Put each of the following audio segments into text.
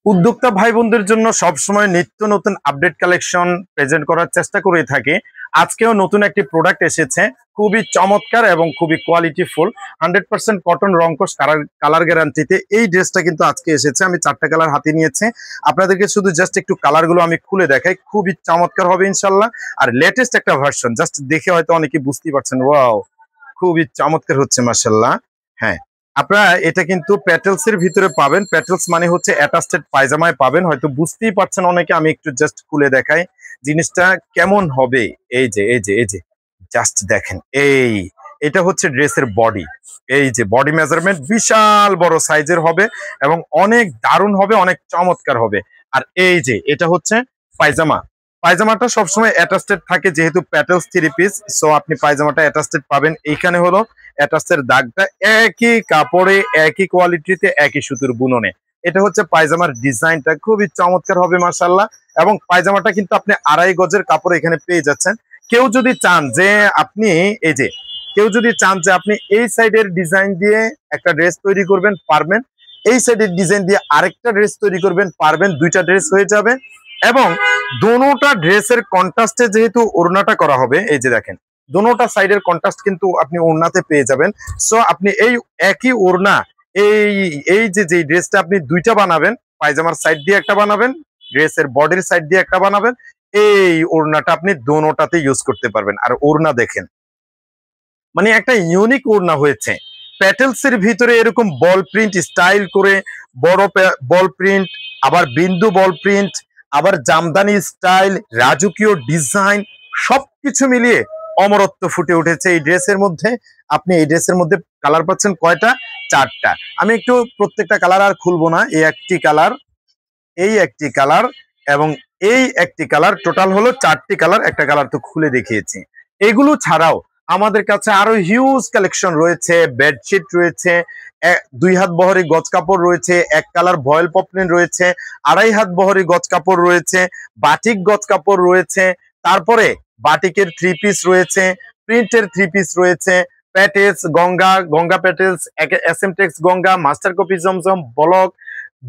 উদ্যোক্তা ভাই বোনদের জন্য সবসময় নিত্য নতুন আপডেট কালেকশন প্রেজেন্ট করার চেষ্টা করে থাকি। আজকেও নতুন একটি প্রোডাক্ট এসেছে, খুবই চমৎকার এবং খুবই কোয়ালিটিফুল। 100% কটন রংকশ কালার গ্যারান্টিতে এই ড্রেসটা কিন্তু আজকে এসেছে। আমি 4টা কালার হাতে নিয়েছি, আপনাদেরকে শুধু জাস্ট একটু কালারগুলো আমি খুলে দেখাই। খুবই চমৎকার হবে ইনশাল্লাহ। আর লেটেস্ট একটা ভার্সন, জাস্ট দেখে হয়তো অনেকে বুঝতেই পারছেন, ওয়াও খুবই চমৎকার হচ্ছে মাশাআল্লাহ। হ্যাঁ, আপনারা এটা কিন্তু প্যাটেলস এর ভিতরে পাবেন। প্যাটেলস মানে হচ্ছে অ্যাটাচড পায়জামায় পাবেন, হয়তো বুঝতেই পারছেন অনেকে। আমি একটু জাস্ট খুলে দেখাই জিনিসটা কেমন হবে। এই যে জাস্ট দেখেন, এটা হচ্ছে ড্রেসের বডি। এই যে বডি মেজারমেন্ট বিশাল বড় সাইজের হবে এবং অনেক দারুণ হবে, অনেক চমৎকার হবে। আর এই যে এটা হচ্ছে পায়জামা। পায়জামাটা সবসময় অ্যাটাচড থাকে, যেহেতু প্যাটেলস 3 পিস, সো আপনি পায়জামাটা অ্যাটাচড পাবেন। এইখানে হলো অ্যাটাচের দাগটা, একই কাপড়ে একই কোয়ালিটিতে একই সুতোর বুননে। এটা হচ্ছে পায়জামার ডিজাইনটা, খুবই চমৎকার হবে মাশাআল্লাহ। এবং পায়জামাটা কিন্তু আপনি 2.5 গজের কাপড় এখানে পেয়ে যাচ্ছেন। কেউ যদি চান যে আপনি এই যে কেউ যদি চান যে আপনি এই সাইডের ডিজাইন দিয়ে একটা ড্রেস তৈরি করবেন, পারবেন। এই সাইডের ডিজাইন দিয়ে আরেকটা ড্রেস তৈরি করবেন, পারবেন। 2টা ড্রেস হয়ে যাবে। এবং দোনোটা ড্রেসের কন্ট্রাস্টে যেহেতু ওড়নাটা করা হবে, এই যে দেখেন দোনোটা সাইডের কন্ট্রাস্ট কিন্তু আপনি ওড়নাতে পেয়ে যাবেন। সো আপনি এই একই ওড়না, এই এই যে ড্রেসটা আপনি 2টা বানাবেন, পায়জামার সাইড দিয়ে একটা বানাবেন, ড্রেসের বডির সাইড দিয়ে একটা বানাবেন, এই ওড়নাটা আপনি দোনোটাতে ইউজ করতে পারবেন। আর ওড়না দেখেন, মানে একটা ইউনিক ওড়না হয়েছে। প্যাটেলস এর ভিতরে এরকম বল প্রিন্ট স্টাইল করে, বড় বল প্রিন্ট, আবার বিন্দু বল প্রিন্ট, আবার জামদানি স্টাইল, রাজকীয় ডিজাইন, সবকিছু মিলিয়ে অমরত্ব ফুটে উঠেছে এই ড্রেসের মধ্যে। আপনি এই ড্রেসের মধ্যে কালার পাচ্ছেন কয়টা? 4টা। আমি একটু প্রত্যেকটা কালার আর খুলবো না। এই একটি কালার, এই একটি কালার এবং এই একটি কালার, টোটাল হলো 4টি কালার। একটা কালার তো খুলে দেখিয়েছি। এগুলো ছাড়াও আমাদের কাছে আরো হিউজ কালেকশন রয়েছে। বেডশিট রয়েছে, 2 হাত বহরে গজ কাপড় রয়েছে, 1 কালার ভয়েল পপলিন রয়েছে, 2.5 হাত বহরে গজ কাপড় রয়েছে, বাটিক গজ কাপড় রয়েছে, তারপরে বাটিকের 3 পিস রয়েছে, প্রিন্টের 3 পিস রয়েছে, Patels Ganga Patels, SMTex Ganga, master copy জমজম, ব্লক,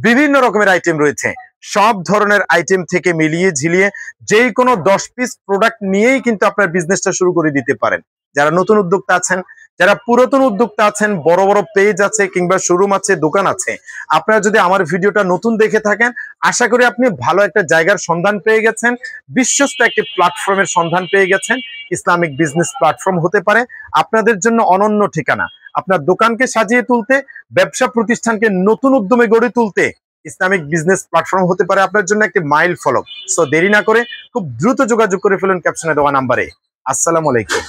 বিভিন্ন রকমের আইটেম রয়েছে। সব ধরনের আইটেম থেকে মিলিয়ে ঝিলিয়ে যে কোনো 10 পিস প্রোডাক্ট নিয়েই কিন্তু আপনার বিজনেসটা শুরু করে দিতে পারেন। যারা নতুন উদ্যোক্তা আছেন, যারা পুরাতন উদ্যোক্তা আছেন, বড় বড় পেজ আছে কিংবা শোরুম আছে, দোকান আছে, আপনারা যদি আমার ভিডিওটা নতুন দেখে থাকেন, আশা করি আপনি ভালো একটা জায়গার সন্ধান পেয়ে গেছেন, বিশ্বস্ত একটি প্ল্যাটফর্মের সন্ধান পেয়ে গেছেন। ইসলামিক বিজনেস প্ল্যাটফর্ম হতে পারে আপনাদের জন্য অনন্য ঠিকানা। আপনার দোকানকে সাজিয়ে তুলতে, ব্যবসা প্রতিষ্ঠানকে নতুন উদ্যমে গড়ে তুলতে ইসলামিক বিজনেস প্ল্যাটফর্ম হতে পারে আপনার জন্য একটি মাইল ফলক। সো দেরি না করে খুব দ্রুত যোগাযোগ করে ফেলুন ক্যাপশনে দেওয়া নাম্বারে। আসসালামু আলাইকুম।